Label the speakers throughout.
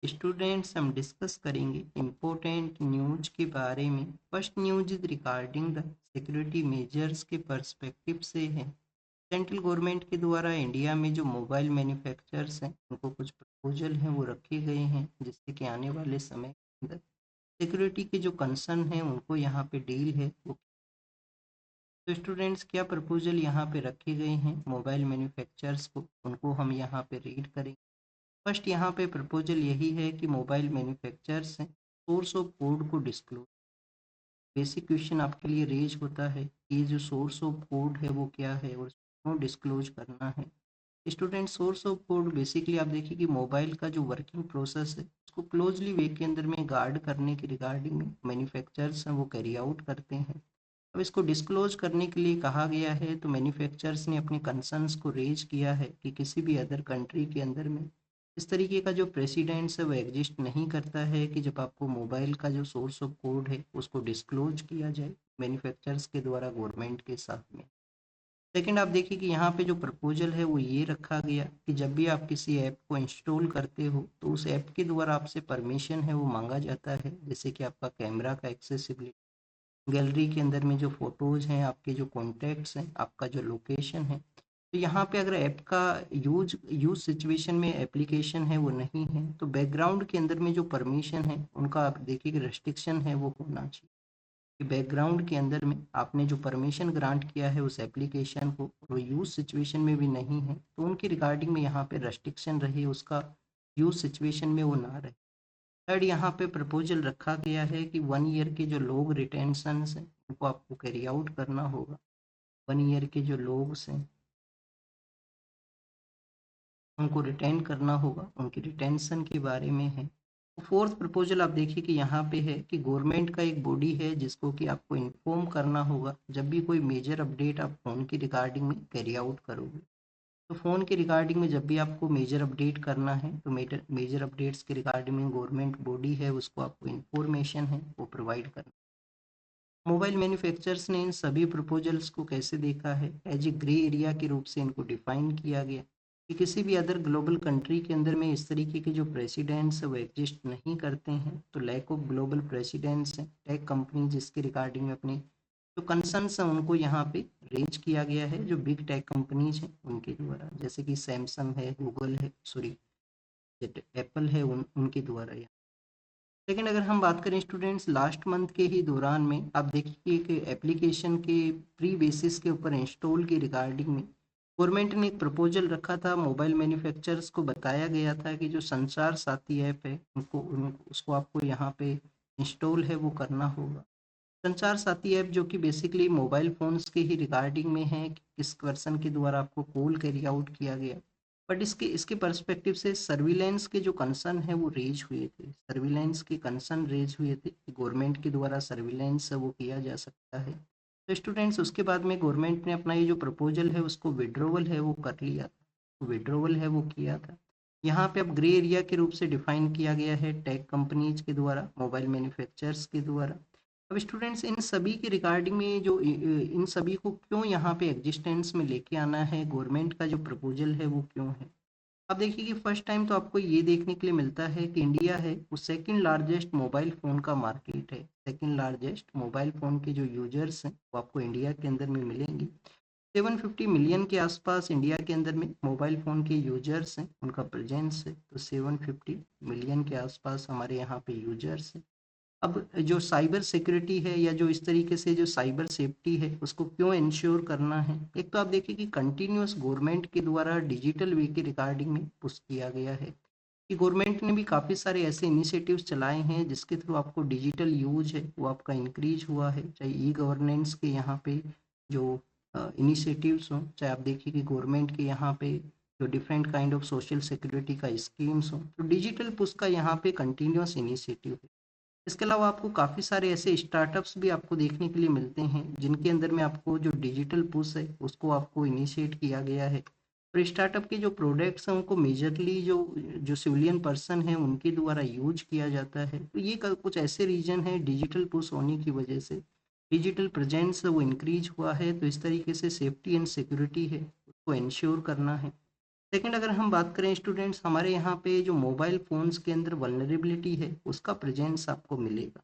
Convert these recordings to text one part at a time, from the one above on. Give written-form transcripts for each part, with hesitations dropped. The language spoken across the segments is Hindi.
Speaker 1: स्टूडेंट्स हम डिस्कस करेंगे इम्पोर्टेंट न्यूज के बारे में। First news is regarding the security measures के पर्सपेक्टिव से है। सेंट्रल गवर्नमेंट के द्वारा इंडिया में जो मोबाइल मैन्युफैक्चरर्स हैं उनको कुछ प्रपोजल हैं वो रखे गए हैं, जिससे कि आने वाले समय के अंदर सिक्योरिटी के जो कंसर्न हैं उनको यहाँ पे डील है वो। तो स्टूडेंट्स क्या प्रपोजल यहाँ पे रखे गए हैं मोबाइल मैन्युफैक्चरर्स को, उनको हम यहाँ पे रीड करेंगे। फर्स्ट यहाँ पे प्रपोजल यही है कि मोबाइल मैन्युफैक्चरर्स हैं सोर्स ऑफ कोड को डिस्क्लोज। बेसिक क्वेश्चन आपके लिए रेज होता है कि जो सोर्स ऑफ कोड है वो क्या है और क्यों डिस्क्लोज करना है। Student, source of code basically आप देखिए कि मोबाइल का जो वर्किंग प्रोसेस है उसको क्लोजली वे के अंदर में गार्ड करने के रिगार्डिंग में मैन्युफैक्चरर्स हैं वो कैरी आउट करते हैं। अब इसको डिस्क्लोज करने के लिए कहा गया है तो मैन्युफैक्चरर्स ने अपने कंसर्न्स को रेज किया है कि किसी भी अदर कंट्री के अंदर में इस तरीके का जो प्रेसिडेंट्स है वो एग्जिस्ट नहीं करता है कि जब आपको मोबाइल का जो सोर्स ऑफ कोड है उसको डिस्क्लोज किया जाए मैन्युफैक्चरर्स के द्वारा गवर्नमेंट के साथ में। सेकंड, आप देखिए कि यहाँ पे जो प्रपोजल है वो ये रखा गया कि जब भी आप किसी ऐप को इंस्टॉल करते हो तो उस ऐप के द्वारा आपसे परमिशन है वो मांगा जाता है, जैसे कि आपका कैमरा का एक्सेसिबिलिटी, गैलरी के अंदर में जो फोटोज हैं, आपके जो कॉन्टैक्ट्स हैं, आपका जो लोकेशन है। तो यहाँ पे अगर ऐप का यूज यूज सिचुएशन में एप्लीकेशन है वो नहीं है तो बैकग्राउंड के अंदर में जो परमिशन है उनका आप देखिए कि रेस्ट्रिक्शन है वो होना चाहिए कि बैकग्राउंड के अंदर में आपने जो परमिशन ग्रांट किया है उस एप्लीकेशन को वो यूज सिचुएशन में भी नहीं है तो उनकी रिगार्डिंग में यहाँ पे रेस्ट्रिक्शन रहे, उसका यूज सिचुएशन में वो ना रहे। थर्ड, यहाँ पे प्रपोजल रखा गया है कि 1 ईयर के जो लोग रिटेंशंस हैं उनको आपको कैरी आउट करना होगा। 1 ईयर के जो लोग हैं उनको रिटेन करना होगा, उनकी रिटेंशन के बारे में है। फोर्थ प्रपोजल आप देखिए कि यहाँ पे है कि गवर्नमेंट का एक बॉडी है जिसको कि आपको इन्फॉर्म करना होगा जब भी कोई मेजर अपडेट आप फ़ोन की रिगार्डिंग में कैरी आउट करोगे। तो फ़ोन के रिगार्डिंग में जब भी आपको मेजर अपडेट करना है तो मेजर अपडेट्स के रिगार्डिंग में गवर्नमेंट बॉडी है उसको आपको इन्फॉर्मेशन है वो प्रोवाइड करना। मोबाइल मैन्युफैक्चरर्स ने इन सभी प्रपोजल्स को कैसे देखा है, एज ए ग्रे एरिया के रूप से इनको डिफाइन किया गया कि किसी भी अदर ग्लोबल कंट्री के अंदर में इस तरीके के जो प्रेसिडेंट्स है वो एग्जिस्ट नहीं करते हैं। तो लैक ऑफ ग्लोबल प्रेसिडेंट्स हैं, टेक कंपनी जिसके रिगार्डिंग में अपने जो कंसर्न्स हैं उनको यहाँ पे रेंज किया गया है जो बिग टेक कंपनीज हैं उनके द्वारा, जैसे कि सैमसंग है, गूगल है, सॉरी एप्पल है, उनके द्वारा। लेकिन अगर हम बात करें स्टूडेंट्स लास्ट मंथ के ही दौरान में आप देखिए कि एप्लीकेशन के प्री बेसिस के ऊपर इंस्टॉल की रिगार्डिंग में गवर्नमेंट ने एक प्रपोजल रखा था। मोबाइल मैन्युफैक्चरर्स को बताया गया था कि जो संचार साथी ऐप है उसको आपको यहाँ पे इंस्टॉल है वो करना होगा। संचार साथी ऐप जो कि बेसिकली मोबाइल फ़ोन्स के ही रिगार्डिंग में है कि किस पर्सन के द्वारा आपको कॉल कैरी आउट किया गया। बट इसके इसके पर्सपेक्टिव से सर्विलेंस के जो कंसर्न है वो रेज हुए थे, सर्विलेंस के कंसर्न रेज हुए थे कि गवर्नमेंट के द्वारा सर्विलेंस वो किया जा सकता है। तो स्टूडेंट्स उसके बाद में गवर्नमेंट ने अपना ये जो प्रपोजल है उसको विड्रोवल है वो कर लिया था, विड्रोवल है वो किया था। यहाँ पे अब ग्रे एरिया के रूप से डिफाइन किया गया है टेक कंपनीज के द्वारा, मोबाइल मैन्युफैक्चरर्स के द्वारा। अब स्टूडेंट्स इन सभी के रिगार्डिंग में जो इन सभी को क्यों यहाँ पे एग्जिस्टेंस में लेके आना है, गवर्नमेंट का जो प्रपोजल है वो क्यों है। अब देखिए कि फर्स्ट टाइम तो आपको ये देखने के लिए मिलता है कि इंडिया है वो सेकंड लार्जेस्ट मोबाइल फ़ोन का मार्केट है। सेकंड लार्जेस्ट मोबाइल फ़ोन के जो यूजर्स हैं वो आपको इंडिया के अंदर में मिलेंगे। 750 मिलियन के आसपास इंडिया के अंदर में मोबाइल फ़ोन के यूजर्स हैं, उनका प्रेजेंस है। तो 750 मिलियन के आसपास हमारे यहाँ पे यूजर्स हैं। अब जो साइबर सिक्योरिटी है या जो इस तरीके से जो साइबर सेफ्टी है उसको क्यों इंश्योर करना है, एक तो आप देखिए कि कंटिन्यूअस गवर्नमेंट के द्वारा डिजिटल वे के रिगार्डिंग में पुश किया गया है कि गवर्नमेंट ने भी काफ़ी सारे ऐसे इनिशिएटिव्स चलाए हैं जिसके थ्रू आपको डिजिटल यूज है वो आपका इंक्रीज हुआ है। चाहे ई गवर्नेंस के यहाँ पे जो इनिशिएटिव्स हों, चाहे आप देखिए कि गवर्नमेंट के यहाँ पे जो different kind of social security का स्कीम्स हों, तो डिजिटल पुश का यहाँ पे कंटिन्यूअस इनिशिएटिव है। इसके अलावा आपको काफ़ी सारे ऐसे स्टार्टअप्स भी आपको देखने के लिए मिलते हैं जिनके अंदर में आपको जो डिजिटल पुश है उसको आपको इनिशिएट किया गया है। और स्टार्टअप के जो प्रोडक्ट्स हैं उनको मेजरली जो जो सिविलियन पर्सन हैं उनके द्वारा यूज किया जाता है। तो ये कुछ ऐसे रीजन है डिजिटल पुश होने की वजह से डिजिटल प्रेजेंस वो इंक्रीज हुआ है। तो इस तरीके से सेफ्टी एंड सिक्योरिटी है उसको इंश्योर करना है। सेकंड अगर हम बात करें स्टूडेंट्स, हमारे यहाँ पे जो मोबाइल फ़ोन्स के अंदर वल्नरेबिलिटी है, उसका प्रेजेंस आपको मिलेगा।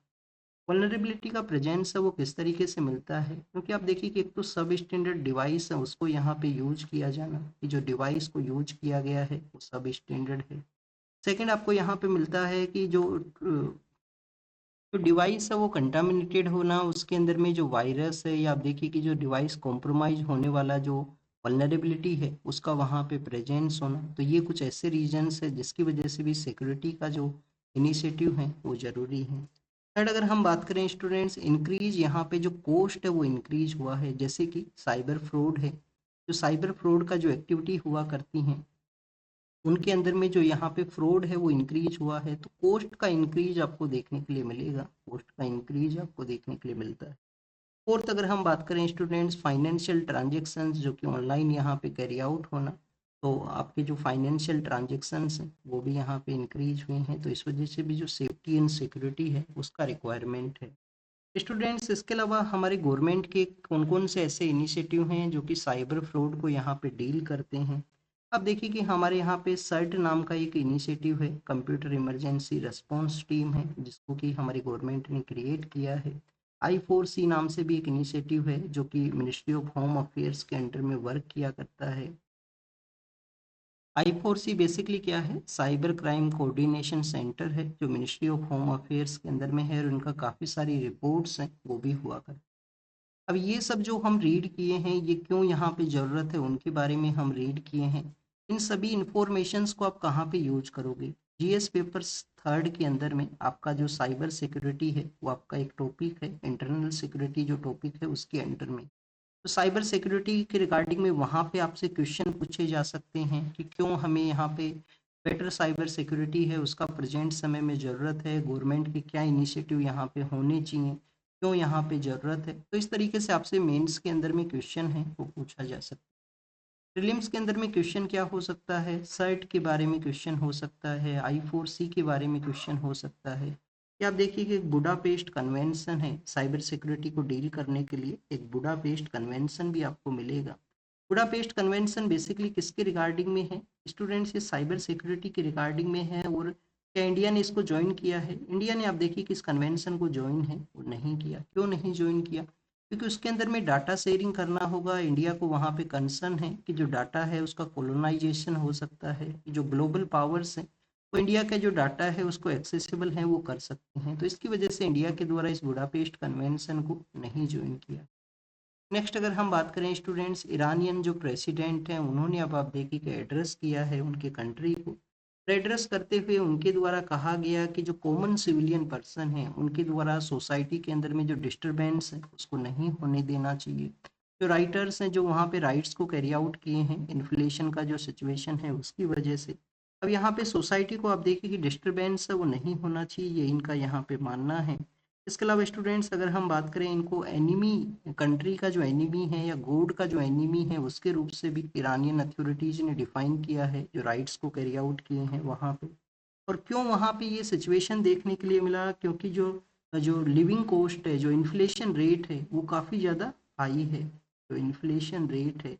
Speaker 1: वल्नरेबिलिटी का प्रेजेंस है वो किस तरीके से मिलता है, क्योंकि आप देखिए कि एक तो सब स्टैंडर्ड डिवाइस है उसको यहाँ पे यूज किया जाना, कि जो डिवाइस को यूज किया गया है वो सब स्टैंडर्ड है। सेकंड आपको यहाँ पे मिलता है कि जो डिवाइस है वो कंटामिनेटेड होना, उसके अंदर में जो वायरस है या आप देखिए कि जो डिवाइस कॉम्प्रोमाइज होने वाला जो वल्नरेबिलिटी है उसका वहाँ पे प्रेजेंस होना, तो ये कुछ ऐसे रीजंस है जिसकी वजह से भी सिक्योरिटी का जो इनिशिएटिव है वो ज़रूरी है। थर्ड अगर हम बात करें स्टूडेंट्स, इंक्रीज यहाँ पे जो कॉस्ट है वो इंक्रीज हुआ है, जैसे कि साइबर फ्रॉड है, जो साइबर फ्रॉड का जो एक्टिविटी हुआ करती हैं उनके अंदर में जो यहाँ पे फ्रॉड है वो इंक्रीज हुआ है, तो कॉस्ट का इंक्रीज आपको देखने के लिए मिलेगा, कॉस्ट का इंक्रीज आपको देखने के लिए मिलता है। फोर्थ अगर हम बात करें स्टूडेंट्स, फाइनेंशियल ट्रांजेक्शन्स जो कि ऑनलाइन यहाँ पे कैरी आउट होना, तो आपके जो फाइनेंशियल ट्रांजेक्शन्स हैं वो भी यहाँ पे इंक्रीज हुए हैं, तो इस वजह से भी जो सेफ्टी एंड सिक्योरिटी है उसका रिक्वायरमेंट है। स्टूडेंट्स इसके अलावा हमारे गवर्नमेंट के कौन कौन से ऐसे इनिशिएटिव हैं जो कि साइबर फ्रॉड को यहाँ पे डील करते हैं। अब देखिए कि हमारे यहाँ पे सर्ट नाम का एक इनिशिएटिव है, कंप्यूटर इमरजेंसी रिस्पांस टीम है, जिसको कि हमारी गवर्नमेंट ने क्रिएट किया है। I4C नाम से भी एक इनिशिएटिव है जो कि मिनिस्ट्री ऑफ होम अफेयर्स के अंडर में वर्क किया करता है। I4C बेसिकली क्या है, साइबर क्राइम कोऑर्डिनेशन सेंटर है जो मिनिस्ट्री ऑफ होम अफेयर्स के अंदर में है, और उनका काफ़ी सारी रिपोर्ट्स हैं वो भी हुआ कर। अब ये सब जो हम रीड किए हैं ये क्यों यहाँ पे ज़रूरत है उनके बारे में हम रीड किए हैं। इन सभी इंफॉर्मेशंस को आप कहाँ पे यूज करोगे, जीएस पेपर्स थर्ड के अंदर में आपका जो साइबर सिक्योरिटी है वो आपका एक टॉपिक है, इंटरनल सिक्योरिटी जो टॉपिक है उसके अंडर में। तो साइबर सिक्योरिटी के रिगार्डिंग में वहाँ पे आपसे क्वेश्चन पूछे जा सकते हैं कि क्यों हमें यहाँ पे बेटर साइबर सिक्योरिटी है उसका प्रेजेंट समय में ज़रूरत है, गवर्नमेंट के क्या इनिशिएटिव यहाँ पे होने चाहिए, क्यों यहाँ पे ज़रूरत है। तो इस तरीके से आपसे मेंस के अंदर में क्वेश्चन है वो पूछा जा सकता है। प्रीलिम्स के अंदर में क्वेश्चन क्या हो सकता है, सर्ट के बारे में क्वेश्चन हो सकता है, I4C के बारे में क्वेश्चन हो सकता है। या आप देखिए कि एक बुडापेस्ट कन्वेंशन है साइबर सिक्योरिटी को डील करने के लिए, एक बुडापेस्ट कन्वेंशन भी आपको मिलेगा। बुडापेस्ट कन्वेंशन बेसिकली किसके रिगार्डिंग में है स्टूडेंट्स, ये साइबर सिक्योरिटी के रिगार्डिंग में है। और क्या इंडिया ने इसको ज्वाइन किया है, इंडिया ने आप देखिए कि इस कन्वेंशन को ज्वाइन है वो नहीं किया। क्यों नहीं ज्वाइन किया, क्योंकि उसके अंदर में डाटा शेयरिंग करना होगा, इंडिया को वहाँ पे कंसर्न है कि जो डाटा है उसका कोलोनाइजेशन हो सकता है, जो ग्लोबल पावर्स हैं वो इंडिया का जो डाटा है उसको एक्सेसिबल है वो कर सकते हैं, तो इसकी वजह से इंडिया के द्वारा इस बुडापेस्ट कन्वेंशन को नहीं ज्वाइन किया। नेक्स्ट अगर हम बात करें स्टूडेंट्स, ईरानियन जो प्रेसिडेंट हैं उन्होंने अब आप देखिए कि एड्रेस किया है उनके कंट्री को। एड्रेस करते हुए उनके द्वारा कहा गया कि जो कॉमन सिविलियन पर्सन हैं उनके द्वारा सोसाइटी के अंदर में जो डिस्टरबेंस है उसको नहीं होने देना चाहिए। जो राइटर्स हैं जो वहाँ पे राइट्स को कैरी आउट किए हैं इन्फ्लेशन का जो सिचुएशन है उसकी वजह से, अब यहाँ पे सोसाइटी को आप देखिए कि डिस्टरबेंस है वो नहीं होना चाहिए, ये इनका यहाँ पे मानना है। इसके अलावा स्टूडेंट्स अगर हम बात करें, इनको एनिमी, कंट्री का जो एनिमी है या गॉड का जो एनिमी है उसके रूप से भी ईरानियन अथॉरिटीज ने डिफाइन किया है जो राइट्स को कैरी आउट किए हैं वहाँ पे। और क्यों वहाँ पे ये सिचुएशन देखने के लिए मिला, क्योंकि जो जो लिविंग कॉस्ट है, जो इन्फ्लेशन रेट है वो काफ़ी ज़्यादा हाई है। जो इन्फ्लेशन रेट है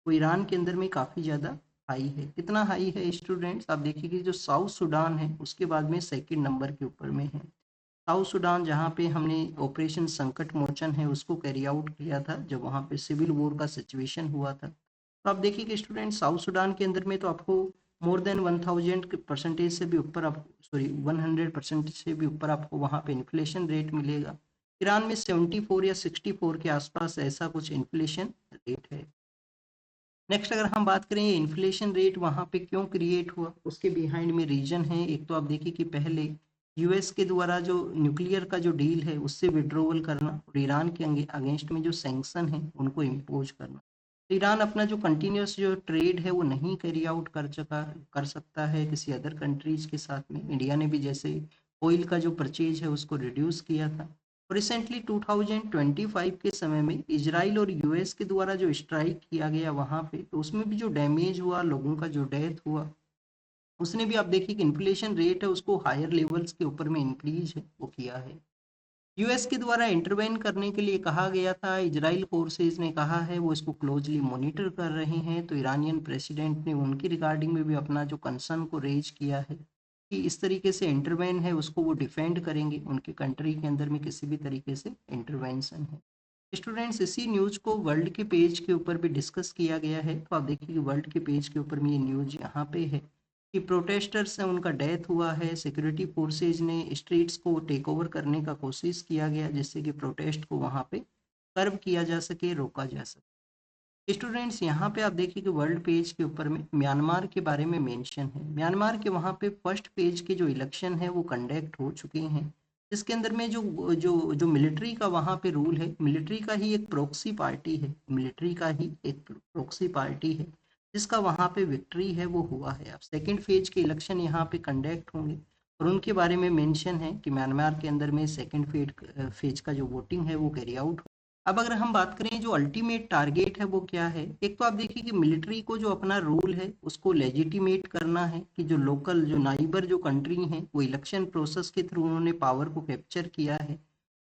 Speaker 1: वो ईरान के अंदर में काफ़ी ज़्यादा हाई है। कितना हाई है स्टूडेंट्स, आप देखिए कि जो साउथ सूडान है उसके बाद में सेकंड नंबर के ऊपर में है। साउथ सूडान जहाँ पे हमने ऑपरेशन संकट मोचन है उसको कैरी आउट किया था जब वहाँ पे सिविल वॉर का सिचुएशन हुआ था। तो आप देखिए कि स्टूडेंट साउथ सूडान के अंदर में तो आपको मोर देन 1000% से भी ऊपर, आप सॉरी 100% से भी ऊपर आपको वहाँ पे इन्फ्लेशन रेट मिलेगा। ईरान में 74 या 64 के आसपास ऐसा कुछ इन्फ्लेशन रेट है। नेक्स्ट अगर हम बात करें ये इन्फ्लेशन रेट वहाँ पे क्यों क्रिएट हुआ, उसके बिहाइंड में रीजन है। एक तो आप देखिए कि पहले यूएस के द्वारा जो न्यूक्लियर का जो डील है उससे विड्रॉवल करना, और ईरान के अगेंस्ट में जो सैंक्शन है उनको इम्पोज करना। तो ईरान अपना जो कंटिन्यूस जो ट्रेड है वो नहीं कैरी आउट कर सकता है किसी अदर कंट्रीज के साथ में। इंडिया ने भी जैसे ऑयल का जो परचेज है उसको रिड्यूस किया था। और रिसेंटली 2025 के समय में इजराइल और यूएस के द्वारा जो स्ट्राइक किया गया वहाँ पे, तो उसमें भी जो डैमेज हुआ, लोगों का जो डेथ हुआ, उसने भी आप देखिए कि इन्फ्लेशन रेट है उसको हायर लेवल्स के ऊपर में इंक्रीज है वो किया है। यूएस के द्वारा इंटरवेन करने के लिए कहा गया था, इजराइल फोर्सेज ने कहा है वो इसको क्लोजली मॉनिटर कर रहे हैं, तो ईरानियन प्रेसिडेंट ने उनकी रिगार्डिंग में भी अपना जो कंसर्न को रेज किया है कि इस तरीके से इंटरवेन है उसको वो डिफेंड करेंगे, उनके कंट्री के अंदर में किसी भी तरीके से इंटरवेंशन है। स्टूडेंट्स, इसी न्यूज को वर्ल्ड के पेज के ऊपर भी डिस्कस किया गया है, तो आप देखिए कि वर्ल्ड के पेज के ऊपर में ये न्यूज यहाँ पे है कि प्रोटेस्टर्स हैं उनका डेथ हुआ है, सिक्योरिटी फोर्सेज ने स्ट्रीट्स को टेक ओवर करने का कोशिश किया गया जिससे कि प्रोटेस्ट को वहाँ पे कर्व किया जा सके, रोका जा सके। स्टूडेंट्स, यहाँ पे आप देखिए कि वर्ल्ड पेज के ऊपर में म्यांमार के बारे में मेंशन है। म्यांमार के वहाँ पे फर्स्ट पेज के जो इलेक्शन है वो कंडक्ट हो चुके हैं, जिसके अंदर में जो जो जो मिलिट्री का वहाँ पे रूल है, मिलिट्री का ही एक प्रोक्सी पार्टी है, मिलिट्री का ही एक प्रोक्सी पार्टी है जिसका वहाँ पे विक्ट्री है वो हुआ है। अब सेकंड फेज के इलेक्शन यहाँ पे कंडक्ट होंगे और उनके बारे में मेंशन है कि म्यांमार के अंदर में सेकंड फेज का जो वोटिंग है वो कैरी आउट। अब अगर हम बात करें जो अल्टीमेट टारगेट है वो क्या है, एक तो आप देखिए कि मिलिट्री को जो अपना रूल है उसको लेजिटिमेट करना है कि जो लोकल जो नाइबर जो कंट्री हैं वो इलेक्शन प्रोसेस के थ्रू उन्होंने पावर को कैप्चर किया है,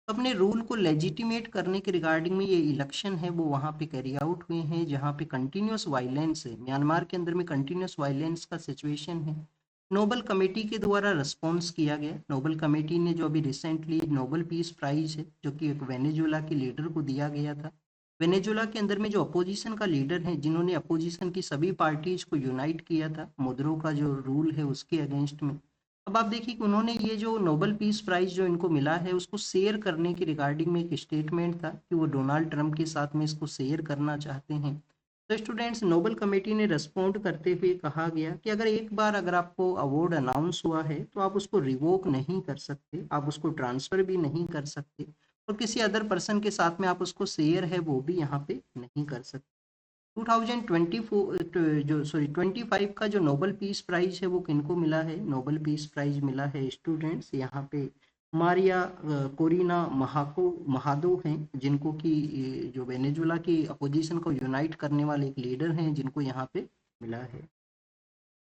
Speaker 1: तो अपने रूल को लेजिटिमेट करने के रिगार्डिंग में ये इलेक्शन है वो वहाँ पे कैरी आउट हुए हैं जहाँ पे कंटिन्यूस वायलेंस है, म्यांमार के अंदर में कंटिन्यूस वायलेंस का सिचुएशन है। नोबल कमेटी के द्वारा रिस्पॉन्स किया गया, नोबल कमेटी ने जो अभी रिसेंटली नोबल पीस प्राइज है जो कि एक वेनेजुएला के लीडर को दिया गया था। वेनेजुएला के अंदर में जो अपोजिशन का लीडर है जिन्होंने अपोजिशन की सभी पार्टीज को यूनाइट किया था मुद्रो का जो रूल है उसके अगेंस्ट में। अब आप देखिए कि उन्होंने ये जो नोबल पीस प्राइज जो इनको मिला है उसको शेयर करने के रिगार्डिंग में एक स्टेटमेंट था कि वो डोनाल्ड ट्रंप के साथ में इसको शेयर करना चाहते हैं। तो स्टूडेंट्स, नोबल कमेटी ने रिस्पॉन्ड करते हुए कहा गया कि अगर एक बार अगर आपको अवार्ड अनाउंस हुआ है तो आप उसको रिवोक नहीं कर सकते, आप उसको ट्रांसफर भी नहीं कर सकते और किसी अदर पर्सन के साथ में आप उसको शेयर है वो भी यहाँ पे नहीं कर सकते। 2024 जो सॉरी 25 का जो नोबल पीस प्राइज है वो किनको मिला है, नोबल पीस प्राइज मिला है स्टूडेंट्स यहाँ पे मारिया कोरिना महादो हैं जिनको कि जो वेनेजुएला की अपोजिशन को यूनाइट करने वाले एक लीडर हैं जिनको यहाँ पे मिला है,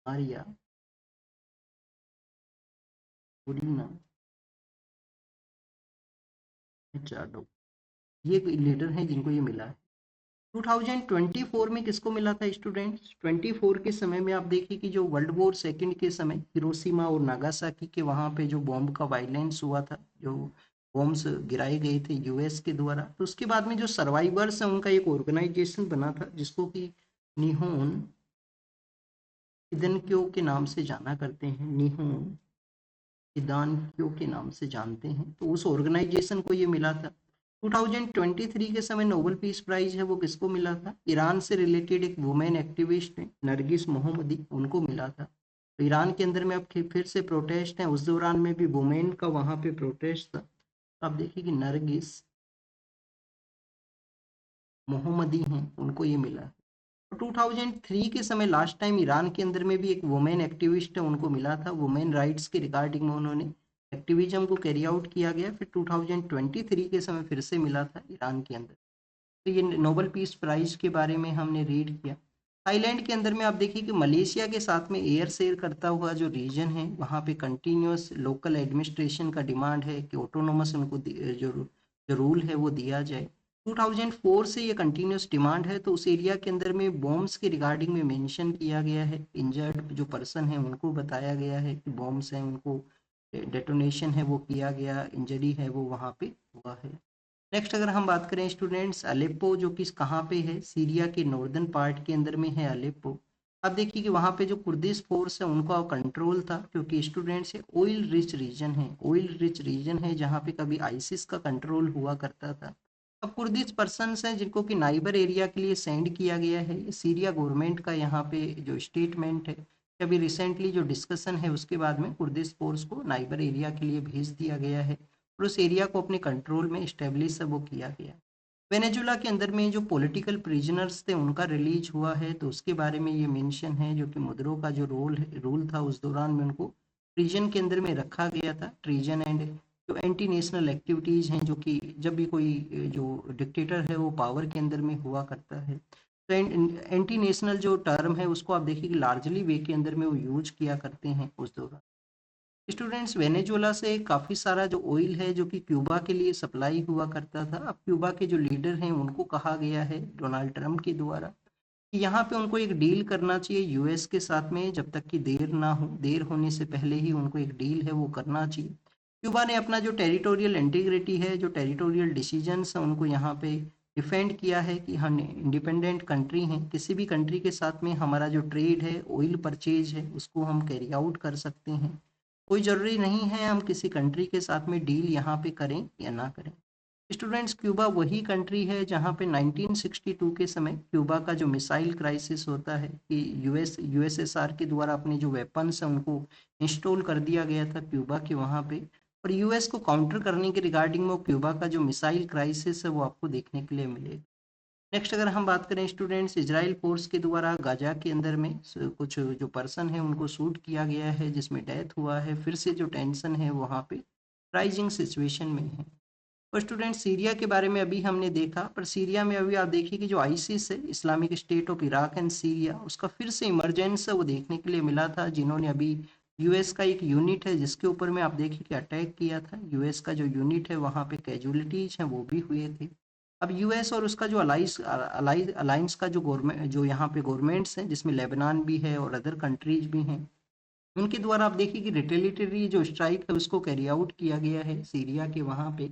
Speaker 1: मारिया कोरिना मचाडो, ये लीडर हैं जिनको ये मिला है। 2024 में किसको मिला था स्टूडेंट्स, 24 के समय में आप देखिए कि जो वर्ल्ड वॉर सेकंड के समय हिरोशिमा और नागासाकी के वहाँ पे जो बॉम्ब का वायलेंस हुआ था, जो बॉम्ब्स गिराए गए थे यूएस के द्वारा, तो उसके बाद में जो सर्वाइवर्स हैं उनका एक ऑर्गेनाइजेशन बना था जिसको कि निहोन हिदनक्यो के नाम से जाना करते हैं, निहोन हिदानक्यो के नाम से जानते हैं, तो उस ऑर्गेनाइजेशन को ये मिला था। 2023 के समय नोबेल पीस प्राइज है वो किसको मिला था, ईरान से रिलेटेड एक वुमेन एक्टिविस्ट है नरगिस मोहम्मदी, उनको मिला था। तो ईरान के अंदर में अब फिर से प्रोटेस्ट है, उस दौरान में भी वुमेन का वहाँ पे प्रोटेस्ट था। तो आप देखिए कि नरगिस मोहम्मदी हैं उनको ये मिला है। तो 2003 के समय लास्ट टाइम ईरान के अंदर में भी एक वुमेन एक्टिविस्ट है उनको मिला था, वुमेन राइट्स के रिगार्डिंग में उन्होंने एक्टिविज्म को कैरी आउट किया गया, फिर 2023 के समय फिर से मिला था ईरान के अंदर। तो ये नोबेल पीस प्राइज के बारे में हमने रीड किया। थाईलैंड के अंदर में आप देखिए कि मलेशिया के साथ में एयर शेयर करता हुआ जो रीजन है वहाँ पे कंटिन्यूस लोकल एडमिनिस्ट्रेशन का डिमांड है कि ऑटोनोमस उनको जो जो रूल है वो दिया जाए। 2004 से ये कंटिन्यूस डिमांड है, तो उस एरिया के अंदर में बॉम्ब्स के रिगार्डिंग में मेंशन किया गया है, इंजर्ड जो पर्सन है उनको बताया गया है कि बॉम्ब्स हैं उनको डेटोनेशन है वो किया गया, इंजरी है वो वहाँ पे हुआ है। नेक्स्ट अगर हम बात करें स्टूडेंट्स, अलेप्पो जो कि कहाँ पे है, सीरिया के नॉर्दर्न पार्ट के अंदर में है अलेप्पो। अब देखिए कि वहाँ पे जो कुर्दिश फोर्स है उनका कंट्रोल था क्योंकि स्टूडेंट्स ये ऑयल रिच रीजन है, ऑयल रिच रीजन है जहाँ पे कभी आईसिस का कंट्रोल हुआ करता था। अब कुर्दिश पर्सनस हैं जिनको कि नाइबर एरिया के लिए सेंड किया गया है, ये सीरिया गवर्नमेंट का यहाँ पे जो स्टेटमेंट है कि अभी रिसेंटली जो डिस्कशन है उसके बाद में कुर्दिश फोर्स को नाइबर एरिया के लिए भेज दिया गया है और उस एरिया को अपने कंट्रोल में इस्टेब्लिश वो किया गया। वेनेजुला के अंदर में जो पॉलिटिकल प्रिजनर्स थे उनका रिलीज हुआ है, तो उसके बारे में ये मेंशन है जो कि मुद्रो का जो रूल था उस दौरान में उनको प्रिजन के अंदर में रखा गया था। ट्रीजन एंड जो एंटी नेशनल एक्टिविटीज़ हैं जो कि जब भी कोई जो डिक्टेटर है वो पावर के अंदर में हुआ करता है, तो एंटी नेशनल जो टर्म है उसको आप देखिए कि लार्जली वे के अंदर में वो यूज किया करते हैं उस दौरान। स्टूडेंट्स, वेनेजुएला से काफ़ी सारा जो ऑयल है जो कि क्यूबा के लिए सप्लाई हुआ करता था, अब क्यूबा के जो लीडर हैं उनको कहा गया है डोनाल्ड ट्रंप के द्वारा कि यहाँ पे उनको एक डील करना चाहिए यूएस के साथ में, जब तक कि देर ना हो, देर होने से पहले ही उनको एक डील है वो करना चाहिए। क्यूबा ने अपना जो टेरिटोरियल इंटीग्रिटी है, जो टेरिटोरियल डिसीजंस हैं, उनको यहाँ पे डिफेंड किया है कि हम इंडिपेंडेंट कंट्री हैं, किसी भी कंट्री के साथ में हमारा जो ट्रेड है, ऑयल परचेज है, उसको हम कैरी आउट कर सकते हैं। कोई ज़रूरी नहीं है हम किसी कंट्री के साथ में डील यहाँ पे करें या ना करें। स्टूडेंट्स, क्यूबा वही कंट्री है जहाँ पे 1962 के समय क्यूबा का जो मिसाइल क्राइसिस होता है कि यूएसएसआर के द्वारा अपने जो वेपन्स हैं उनको इंस्टॉल कर दिया गया था क्यूबा के वहाँ पे, और यूएस को काउंटर करने के रिगार्डिंग में क्यूबा का जो मिसाइल क्राइसिस है वो आपको देखने के लिए मिलेगा। नेक्स्ट अगर हम बात करें स्टूडेंट्स, इजराइल फोर्स के द्वारा गाजा के अंदर में कुछ जो पर्सन है उनको शूट किया गया है जिसमें डेथ हुआ है, फिर से जो टेंशन है वहाँ पे राइजिंग सिचुएशन में है। और स्टूडेंट, सीरिया के बारे में अभी हमने देखा, पर सीरिया में अभी आप देखिए कि जो आईसिस है, Islamic State of Iraq and Syria, उसका फिर से इमरजेंस है वो देखने के लिए मिला था, जिन्होंने अभी यूएस का एक यूनिट है जिसके ऊपर में आप देखिए कि अटैक किया था, यूएस का जो यूनिट है वहाँ पे कैजुअलिटीज हैं वो भी हुए थे। अब यूएस और उसका जो अलाइंस का जो गवर्नमेंट, जो यहाँ पे गवर्नमेंट्स हैं जिसमें लेबनान भी है और अदर कंट्रीज भी हैं, उनके द्वारा आप देखिए कि रिटेलिटरी जो स्ट्राइक है उसको कैरी आउट किया गया है सीरिया के वहाँ पे,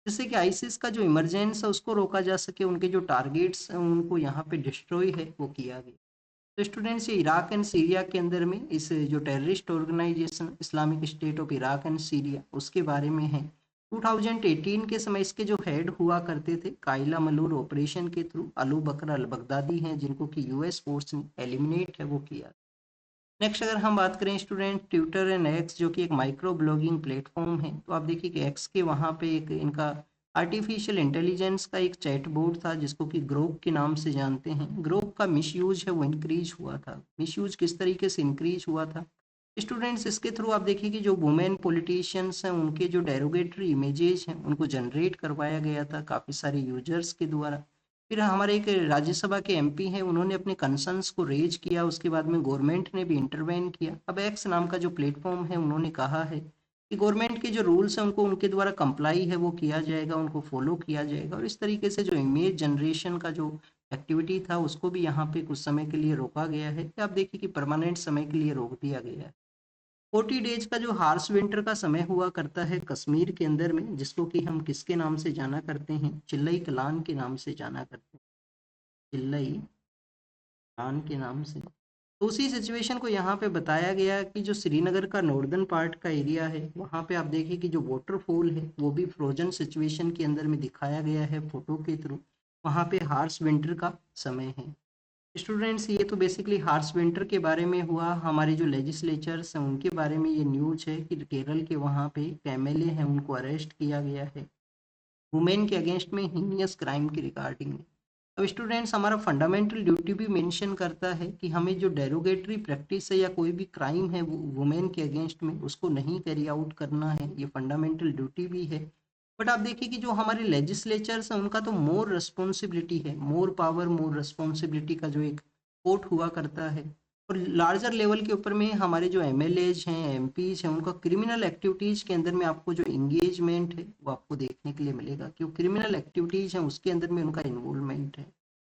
Speaker 1: जिससे कि आईसिस का जो इमरजेंस है उसको रोका जा सके, उनके जो टारगेट्स हैं उनको यहाँ पे डिस्ट्रॉय है वो किया गया। तो स्टूडेंट्स, ये इराक एंड सीरिया के अंदर में इस जो terrorist organisation Islamic State of Iraq and Syria, उसके बारे में है। 2018 के समय इसके जो हेड हुआ करते थे काइला मलूर ऑपरेशन के थ्रू अबू बकर अल बगदादी हैं, जिनको कि यूएस फोर्स ने एलिमिनेट है वो किया। नेक्स्ट अगर हम बात करें स्टूडेंट, ट्विटर एंड एक्स जो कि एक माइक्रो ब्लॉगिंग प्लेटफॉर्म है, तो आप देखिए कि एक्स के वहाँ पे एक इनका आर्टिफिशियल इंटेलिजेंस का एक चैट बोर्ड था जिसको कि ग्रोक के नाम से जानते हैं। ग्रोक का मिसयूज है वो इंक्रीज हुआ था। मिसयूज किस तरीके से इंक्रीज हुआ था स्टूडेंट्स, इसके थ्रू आप देखिए कि जो वुमेन पॉलिटिशियंस हैं उनके जो डेरोगेटरी इमेजेस हैं उनको जनरेट करवाया गया था काफ़ी सारे यूजर्स के द्वारा। फिर हमारे एक राज्यसभा के एमपी हैं, उन्होंने अपने कंसर्न्स को रेज किया, उसके बाद में गवर्नमेंट ने भी इंटरवेन किया। अब एक्स नाम का जो प्लेटफॉर्म है उन्होंने कहा है कि गवर्नमेंट के जो रूल्स हैं उनको उनके द्वारा कंप्लाई है वो किया जाएगा, उनको फॉलो किया जाएगा, और इस तरीके से जो इमेज जनरेशन का जो एक्टिविटी था उसको भी यहाँ पे कुछ समय के लिए रोका गया है। आप देखिए कि परमानेंट समय के लिए रोक दिया गया है। 40 डेज का जो हार्श विंटर का समय हुआ करता है कश्मीर के अंदर में, जिसको कि हम किसके नाम से जाना करते हैं, चिल्लई कलान के नाम से जाना करते हैं, चिल्लई कलान के नाम से। तो उसी सिचुएशन को यहाँ पे बताया गया कि जो श्रीनगर का नॉर्दर्न पार्ट का एरिया है वहाँ पे आप देखिए कि जो वाटरफॉल है वो भी फ्रोजन सिचुएशन के अंदर में दिखाया गया है फोटो के थ्रू। वहाँ पे हार्श विंटर का समय है। स्टूडेंट्स, ये तो बेसिकली हार्श विंटर के बारे में हुआ। हमारे जो लेजिस्लेचर्स हैं उनके बारे में ये न्यूज है कि केरल के वहाँ पे एमएलए हैं उनको अरेस्ट किया गया है वुमेन के अगेंस्ट में हीनियस क्राइम की रिगार्डिंग में। अब स्टूडेंट्स, हमारा फंडामेंटल ड्यूटी भी मेंशन करता है कि हमें जो डेरोगेटरी प्रैक्टिस है या कोई भी क्राइम है वुमेन के अगेंस्ट में उसको नहीं कैरी आउट करना है, ये फंडामेंटल ड्यूटी भी है। बट आप देखिए कि जो हमारे लेजिस्लेचर्स हैं उनका तो मोर रिस्पॉन्सिबिलिटी है, मोर पावर मोर रिस्पॉन्सिबिलिटी का जो एक कोट हुआ करता है। और लार्जर लेवल के ऊपर में हमारे जो एमएलएज हैं एमपीज हैं उनका क्रिमिनल एक्टिविटीज के अंदर में आपको जो इंगेजमेंट है वो आपको देखने के लिए मिलेगा, क्यों क्रिमिनल एक्टिविटीज हैं उसके अंदर में उनका इन्वॉल्वमेंट है।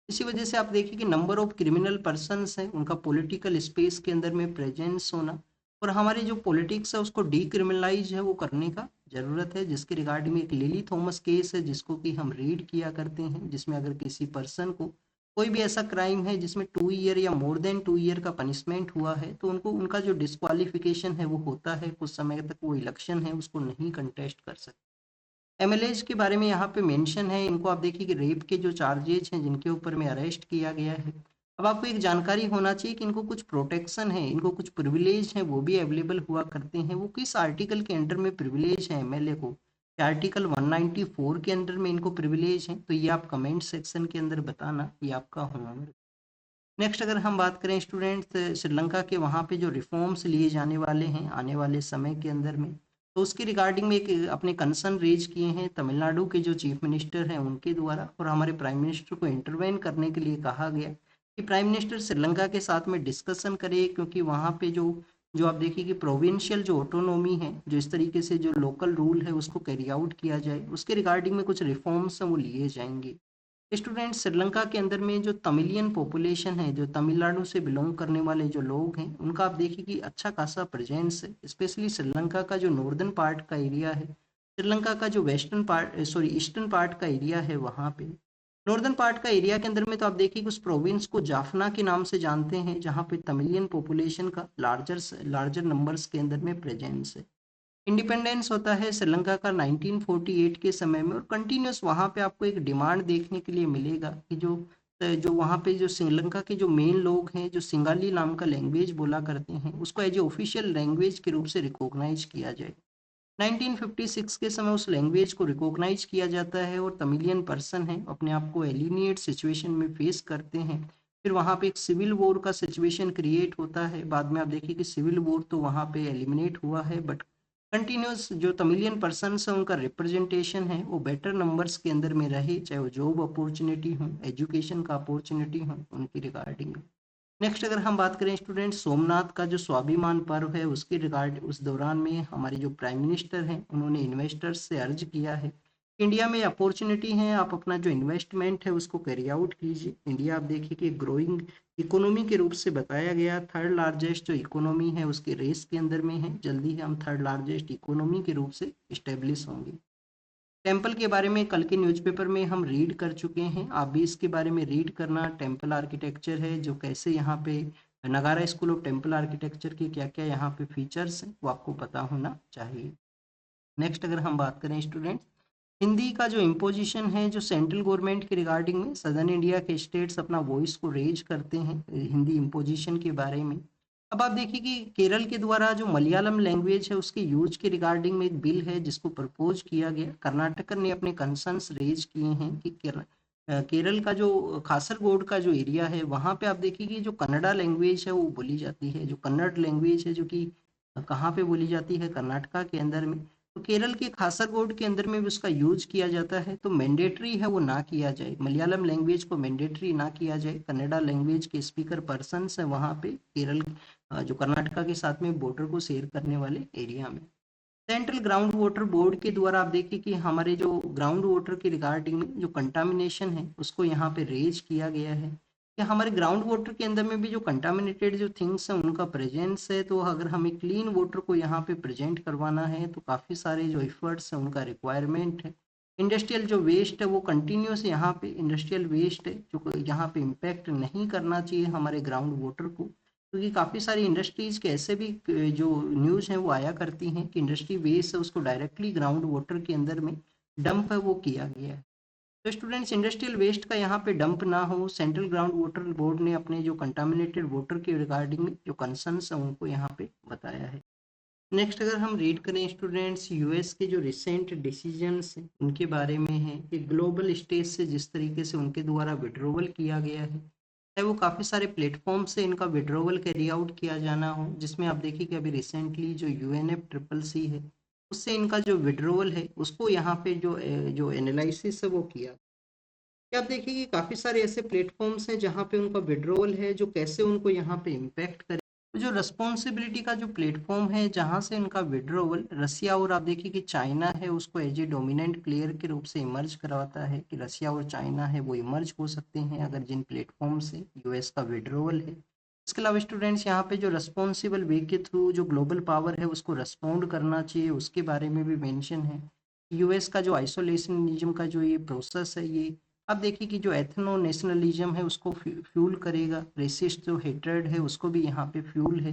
Speaker 1: इसी वजह से आप देखिए कि नंबर ऑफ क्रिमिनल पर्सनस हैं उनका पॉलिटिकल स्पेस के अंदर में प्रेजेंस होना, और हमारी जो पॉलिटिक्स है उसको डीक्रिमिनलाइज है वो करने का ज़रूरत है, जिसके रिगार्डिंग में एक लिली थॉमस केस है जिसको कि हम रीड किया करते हैं, जिसमें अगर किसी पर्सन को कोई भी ऐसा क्राइम है जिसमें 2 ईयर या मोर देन 2 ईयर का पनिशमेंट हुआ है तो उनको उनका जो डिस्क्वालिफिकेशन है वो होता है, कुछ समय तक वो इलेक्शन है उसको नहीं कंटेस्ट कर सकते। एमएलएज के बारे में यहाँ पे मेंशन है, इनको आप देखिए कि रेप के जो चार्जेज हैं जिनके ऊपर में अरेस्ट किया गया है। अब आपको एक जानकारी होना चाहिए कि इनको कुछ प्रोटेक्शन है, इनको कुछ प्रिविलेज हैं वो भी अवेलेबल हुआ करते हैं। वो किस आर्टिकल के अंडर में प्रिविलेज है एमएलए को, आर्टिकल 194 के अंडर में इनको प्रिविलेज है, तो ये आप कमेंट सेक्शन के अंदर बताना, ये आपका होमवर्क। नेक्स्ट अगर हम बात करें स्टूडेंट्स, श्रीलंका के वहाँ पे जो रिफॉर्म्स लिए जाने वाले हैं आने वाले समय के अंदर में, तो उसके रिगार्डिंग में एक अपने कंसर्न रेज किए हैं तमिलनाडु के जो चीफ मिनिस्टर हैं उनके द्वारा, और हमारे प्राइम मिनिस्टर को इंटरवेन करने के लिए कहा गया कि प्राइम मिनिस्टर श्रीलंका के साथ में डिस्कशन करे, क्योंकि वहाँ पे जो जो आप देखिए कि प्रोविंशियल जो ऑटोनॉमी है, जो इस तरीके से जो लोकल रूल है उसको कैरी आउट किया जाए, उसके रिगार्डिंग में कुछ रिफॉर्म्स हैं वो लिए जाएंगे। स्टूडेंट, श्रीलंका के अंदर में जो तमिलियन पॉपुलेशन है, जो तमिलनाडु से बिलोंग करने वाले जो लोग हैं, उनका आप देखिए कि अच्छा खासा प्रेजेंस है। स्पेशली श्रीलंका का जो नॉर्दर्न पार्ट का एरिया है, श्रीलंका का जो western part sorry eastern part का एरिया है, वहाँ पे नॉर्दर्न पार्ट का एरिया के अंदर में तो आप देखिए कि उस प्रोविंस को जाफना के नाम से जानते हैं, जहाँ पे तमिलियन पॉपुलेशन का लार्जर लार्जर नंबर्स के अंदर में प्रेजेंस है। इंडिपेंडेंस होता है श्रीलंका का 1948 के समय में, और कंटिन्यूस वहाँ पे आपको एक डिमांड देखने के लिए मिलेगा कि जो जो वहाँ पे जो श्रीलंका के जो मेन लोग हैं, जो सिंगाली नाम का लैंग्वेज बोला करते हैं, उसको एज ए ऑफिशियल लैंग्वेज के रूप से रिकॉग्नाइज किया जाए। 1956 के समय उस लैंग्वेज को रिकॉग्नाइज किया जाता है, और तमिलियन पर्सन है अपने आप को एलिनिएट सिचुएशन में फेस करते हैं। फिर वहाँ पे एक सिविल वॉर का सिचुएशन क्रिएट होता है। बाद में आप देखिए कि सिविल वॉर तो वहाँ पे एलिमिनेट हुआ है, बट कंटिन्यूस जो तमिलियन पर्सन है उनका रिप्रेजेंटेशन है वो बेटर नंबर्स के अंदर में रहे, चाहे वो जॉब अपॉर्चुनिटी हो, एजुकेशन का अपॉर्चुनिटी हो, उनकी रिगार्डिंग। नेक्स्ट अगर हम बात करें स्टूडेंट, सोमनाथ का जो स्वाभिमान पर्व है उसके रिगार्ड उस दौरान में हमारे जो प्राइम मिनिस्टर हैं उन्होंने इन्वेस्टर्स से अर्ज किया है, इंडिया में अपॉर्चुनिटी है, आप अपना जो इन्वेस्टमेंट है उसको कैरी आउट कीजिए। इंडिया आप देखिए कि ग्रोइंग इकोनॉमी के रूप से बताया गया, थर्ड लार्जेस्ट जो इकोनॉमी है उसके रेस के अंदर में है, जल्दी ही हम थर्ड लार्जेस्ट इकोनॉमी के रूप से इस्टेब्लिश होंगे। टेम्पल के बारे में कल के न्यूज़पेपर में हम रीड कर चुके हैं, आप भी इसके बारे में रीड करना। टेम्पल आर्किटेक्चर है जो कैसे यहाँ पे नगारा स्कूल ऑफ टेम्पल आर्किटेक्चर के क्या क्या यहाँ पे फीचर्स हैं वो आपको पता होना चाहिए। नेक्स्ट अगर हम बात करें स्टूडेंट्स, हिंदी का जो इम्पोजिशन है, जो सेंट्रल गवर्नमेंट के रिगार्डिंग में सदर्न इंडिया के स्टेट्स अपना वॉइस को रेज करते हैं हिंदी इम्पोजिशन के बारे में। अब आप देखिए कि केरल के द्वारा जो मलयालम लैंग्वेज है उसके यूज के रिगार्डिंग में एक बिल है जिसको प्रपोज किया गया। कर्नाटक ने अपने कंसर्न्स रेज किए हैं कि केरल का जो कासरगोड का जो एरिया है वहाँ पे आप देखिए कि जो कन्नड़ा लैंग्वेज है वो बोली जाती है, जो कन्नड़ लैंग्वेज है जो कि कहाँ पे बोली जाती है, कर्नाटका के अंदर में। तो केरल के कासरगोड के अंदर में भी उसका यूज किया जाता है, तो मैंडेटरी है वो ना किया जाए, मलयालम लैंग्वेज को मैंडेटरी ना किया जाए। कन्नड़ा लैंग्वेज के स्पीकर पर्सन है वहाँ पे केरल जो कर्नाटका के साथ में बॉर्डर को शेयर करने वाले एरिया में। सेंट्रल ग्राउंड वाटर बोर्ड के द्वारा आप देखिए कि हमारे जो ग्राउंड वाटर के रिगार्डिंग में जो कंटामिनेशन है उसको यहाँ पे रेज किया गया है कि हमारे ग्राउंड वाटर के अंदर में भी जो कंटामिनेटेड जो थिंग्स हैं उनका प्रेजेंस है, तो अगर हमें क्लीन वाटर को यहाँ पे प्रेजेंट करवाना है तो काफ़ी सारे जो एफर्ट्स हैं उनका रिक्वायरमेंट है। इंडस्ट्रियल जो वेस्ट है वो कंटिन्यूस यहाँ पे इंडस्ट्रियल वेस्ट है जो यहाँ पे इम्पेक्ट नहीं करना चाहिए हमारे ग्राउंड वाटर को, क्योंकि काफ़ी सारी इंडस्ट्रीज के ऐसे भी जो न्यूज़ हैं वो आया करती हैं कि इंडस्ट्री वेस्ट है उसको डायरेक्टली ग्राउंड वाटर के अंदर में डंप है वो किया गया है। तो स्टूडेंट्स, इंडस्ट्रियल वेस्ट का यहाँ पे डंप ना हो, सेंट्रल ग्राउंड वाटर बोर्ड ने अपने जो कंटामिनेटेड वाटर के रिगार्डिंग जो कंसर्न्स हैं उनको यहाँ पे बताया है। नेक्स्ट अगर हम रीड करें स्टूडेंट्स, यूएस के जो रिसेंट डिसीजंस हैं उनके बारे में है कि ग्लोबल स्टेज से जिस तरीके से उनके द्वारा विड्रोवल किया गया है, चाहे वो काफ़ी सारे प्लेटफॉर्म से इनका विड्रोवल कैरी आउट किया जाना हो, जिसमें आप देखिए कि अभी रिसेंटली जो UNFCCC है उससे इनका जो विड्रोवल है उसको यहाँ पे जो एनालिसिस है वो किया। क्या आप देखिए कि काफ़ी सारे ऐसे प्लेटफॉर्म्स हैं जहाँ पे उनका विड्रोवल है जो कैसे उनको यहाँ पे इम्पैक्ट करे। तो जो रिस्पॉन्सिबिलिटी का जो प्लेटफॉर्म है जहाँ से इनका विड्रोवल रसिया और आप देखिए कि चाइना है उसको एज ए डोमिनेंट प्लेयर के रूप से इमर्ज करवाता है कि रसिया और चाइना है वो इमर्ज हो सकते हैं अगर जिन प्लेटफॉर्म से यूएस का विड्रोवल है। इसके अलावा स्टूडेंट्स यहाँ पे जो रिस्पॉन्सिबल वे के थ्रू जो ग्लोबल पावर है उसको रिस्पॉन्ड करना चाहिए उसके बारे में भी मेंशन है। यूएस का जो आइसोलेशनिज्म का जो ये प्रोसेस है, ये आप देखिए कि जो एथनो नेशनलिज्म है उसको फ्यूल करेगा, रेसिस्ट जो हेट्रेड है उसको भी यहाँ पे फ्यूल है।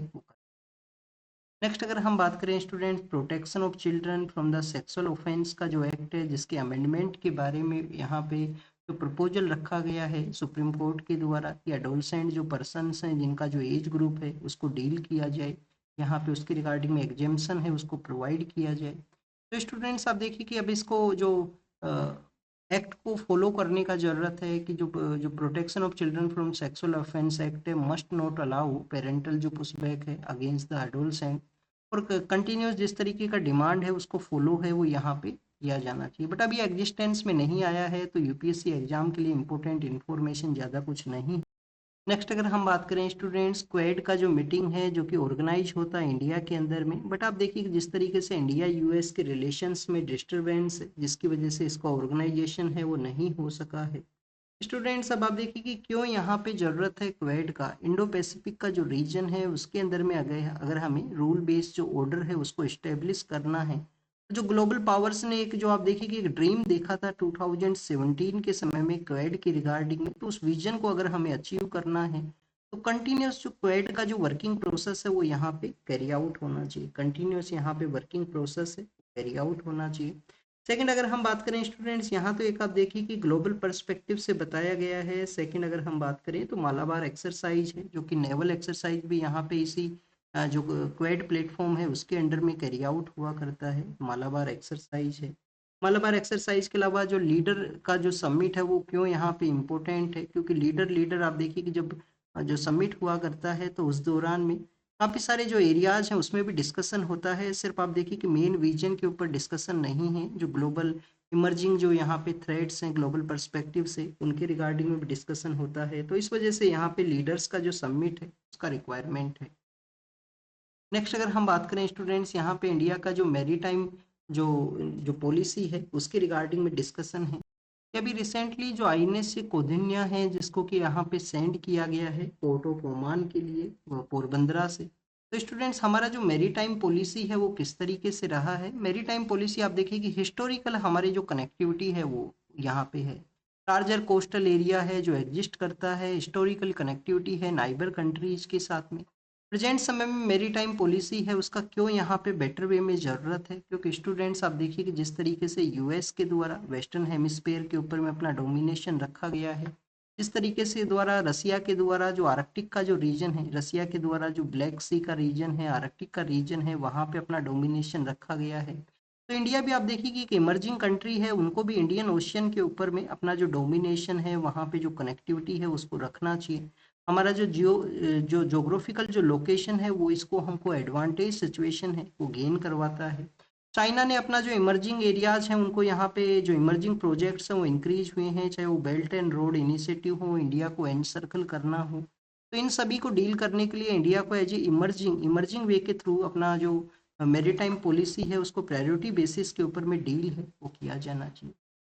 Speaker 1: नेक्स्ट अगर हम बात करें student, protection of children from the sexual offence का जो एक्ट है जिसके अमेंडमेंट के बारे में यहाँ पे जो प्रपोजल रखा गया है सुप्रीम कोर्ट के द्वारा कि एडोलसेंट जो पर्सनस हैं जिनका जो एज ग्रुप है उसको डील किया जाए, यहाँ पे उसके रिगार्डिंग में एग्जेम्पशन है उसको प्रोवाइड किया जाए। तो स्टूडेंट्स आप देखिए कि अब इसको जो एक्ट को फॉलो करने का ज़रूरत है कि जो protection of children from sexual offence act है मस्ट नॉट अलाउ पेरेंटल जो पुशबैक है अगेंस्ट द एडोलसेंट, और कंटिन्यूस जिस तरीके का डिमांड है उसको फॉलो है वो यहाँ पे किया जाना चाहिए, बट अभी एग्जिस्टेंस में नहीं आया है तो यूपीएससी एग्जाम के लिए इंपॉर्टेंट इन्फॉर्मेशन ज़्यादा कुछ नहीं। नेक्स्ट अगर हम बात करें स्टूडेंट्स, क्वेड का जो मीटिंग है जो कि ऑर्गेनाइज होता है इंडिया के अंदर में, बट आप देखिए कि जिस तरीके से इंडिया यूएस के रिलेशंस में डिस्टरबेंस है जिसकी वजह से इसका ऑर्गेनाइजेशन है वो नहीं हो सका है। स्टूडेंट्स अब आप देखिए कि क्यों यहाँ पे ज़रूरत है क्वेड का। इंडो पैसिफिक का जो रीजन है उसके अंदर में अगर अगर हमें रूल बेस्ड जो ऑर्डर है उसको इस्टेब्लिश करना है, जो ग्लोबल पावर्स ने एक जो आप देखिए कि एक ड्रीम देखा था 2017 के समय में क्वेड के रिगार्डिंग में, तो उस विजन को अगर हमें अचीव करना है तो कंटिन्यूस जो क्वेड का जो वर्किंग प्रोसेस है वो यहाँ पे कैरी आउट होना चाहिए। कंटिन्यूस यहाँ पे वर्किंग प्रोसेस है कैरी आउट होना चाहिए। सेकंड अगर हम बात करें स्टूडेंट्स, यहाँ तो एक आप देखिए कि ग्लोबल पर्सपेक्टिव से बताया गया है। सेकंड अगर हम बात करें तो मालाबार एक्सरसाइज है जो कि नेवल एक्सरसाइज भी यहाँ पे इसी जो क्वेड प्लेटफॉर्म है उसके अंडर में कैरी आउट हुआ करता है। मालाबार एक्सरसाइज है। मालाबार एक्सरसाइज के अलावा जो लीडर का जो समिट है वो क्यों यहाँ पे इम्पोर्टेंट है, क्योंकि लीडर लीडर आप देखिए कि जब जो समिट हुआ करता है तो उस दौरान में काफ़ी सारे जो एरियाज हैं उसमें भी डिस्कशन होता है। सिर्फ आप देखिए कि मेन विजन के ऊपर डिस्कशन नहीं है, जो ग्लोबल इमर्जिंग जो यहाँ पे थ्रेड्स हैं ग्लोबल पर्सपेक्टिव से उनके रिगार्डिंग में भी डिस्कशन होता है। तो इस वजह से यहाँ पे लीडर्स का जो समिट है उसका रिक्वायरमेंट है। नेक्स्ट अगर हम बात करें स्टूडेंट्स, यहाँ पे इंडिया का जो मैरीटाइम जो जो पॉलिसी है उसके रिगार्डिंग में डिस्कशन है। अभी रिसेंटली जो आईएनएस कौंडिन्य है जिसको कि यहाँ पे सेंड किया गया है पोर्ट ऑफ ओमान के लिए पोरबंदरा से। तो स्टूडेंट्स हमारा जो मैरीटाइम पॉलिसी है वो किस तरीके से रहा है। मैरीटाइम पॉलिसी आप देखिए कि हिस्टोरिकल हमारी जो कनेक्टिविटी है वो यहाँ पे है। लार्जर कोस्टल एरिया है जो एग्जिस्ट करता है, हिस्टोरिकल कनेक्टिविटी है नाइबर कंट्रीज के साथ में। प्रेजेंट समय में मेरीटाइम पॉलिसी है उसका क्यों यहाँ पे बेटर वे में ज़रूरत है, क्योंकि स्टूडेंट्स आप देखिए कि जिस तरीके से यूएस के द्वारा वेस्टर्न हेमिस्फीयर के ऊपर में अपना डोमिनेशन रखा गया है, जिस तरीके से द्वारा रसिया के द्वारा जो आर्कटिक का जो रीजन है, रसिया के द्वारा जो ब्लैक सी का रीजन है, आर्कटिक का रीजन है, वहाँ पे अपना डोमिनेशन रखा गया है। तो इंडिया भी आप देखिए कि एक इमर्जिंग कंट्री है, उनको भी इंडियन ओशियन के ऊपर में अपना जो डोमिनेशन है वहाँ पे जो कनेक्टिविटी है उसको रखना चाहिए। हमारा जो जोग्राफिकल जो लोकेशन है वो इसको हमको एडवांटेज सिचुएशन है वो गेन करवाता है। चाइना ने अपना जो इमर्जिंग एरियाज हैं उनको यहाँ पे जो इमर्जिंग प्रोजेक्ट्स हैं वो इंक्रीज हुए हैं, चाहे वो बेल्ट एंड रोड इनिशिएटिव हो, इंडिया को एंड सर्कल करना हो, तो इन सभी को डील करने के लिए इंडिया को एज ए इमर्जिंग वे के थ्रू अपना जो मेरीटाइम पॉलिसी है उसको प्रायोरिटी बेसिस के ऊपर में डील है वो किया जाना चाहिए।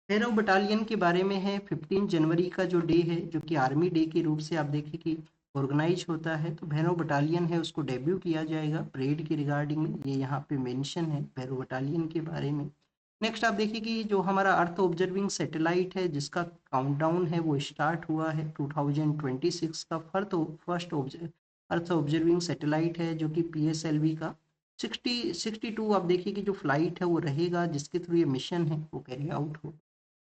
Speaker 1: भैरव बटालियन के बारे में है। 15 जनवरी का जो डे है जो कि आर्मी डे के रूप से आप देखिए कि ऑर्गेनाइज होता है, तो भैरव बटालियन है उसको डेब्यू किया जाएगा परेड के रिगार्डिंग में, ये यहाँ पे मेंशन है भैरव बटालियन के बारे में। नेक्स्ट आप देखिए कि जो हमारा अर्थ ऑब्जर्विंग सैटेलाइट है जिसका काउंटडाउन है वो स्टार्ट हुआ है 2026 का। फर्स्ट अर्थ ऑब्जर्विंग सैटेलाइट है जो कि PSLV का 62 आप देखिए कि जो फ्लाइट है वो रहेगा जिसके थ्रू ये मिशन है वो कैरी आउट हो।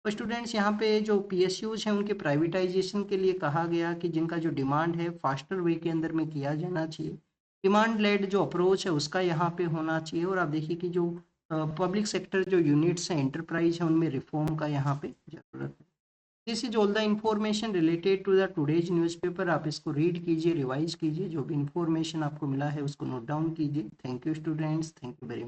Speaker 1: तो स्टूडेंट्स यहाँ पे जो PSUs हैं उनके प्राइवेटाइजेशन के लिए कहा गया कि जिनका जो डिमांड है फास्टर वे के अंदर में किया जाना चाहिए। डिमांड लेड जो अप्रोच है उसका यहाँ पे होना चाहिए। और आप देखिए कि जो पब्लिक सेक्टर जो यूनिट्स हैं एंटरप्राइज हैं उनमें रिफॉर्म का यहाँ पे जरूरत है। This is all the information related to the today's newspaper. आप इसको रीड कीजिए, रिवाइज कीजिए, जो भी इंफॉर्मेशन आपको मिला है उसको नोट डाउन कीजिए। Thank you students, thank you very much.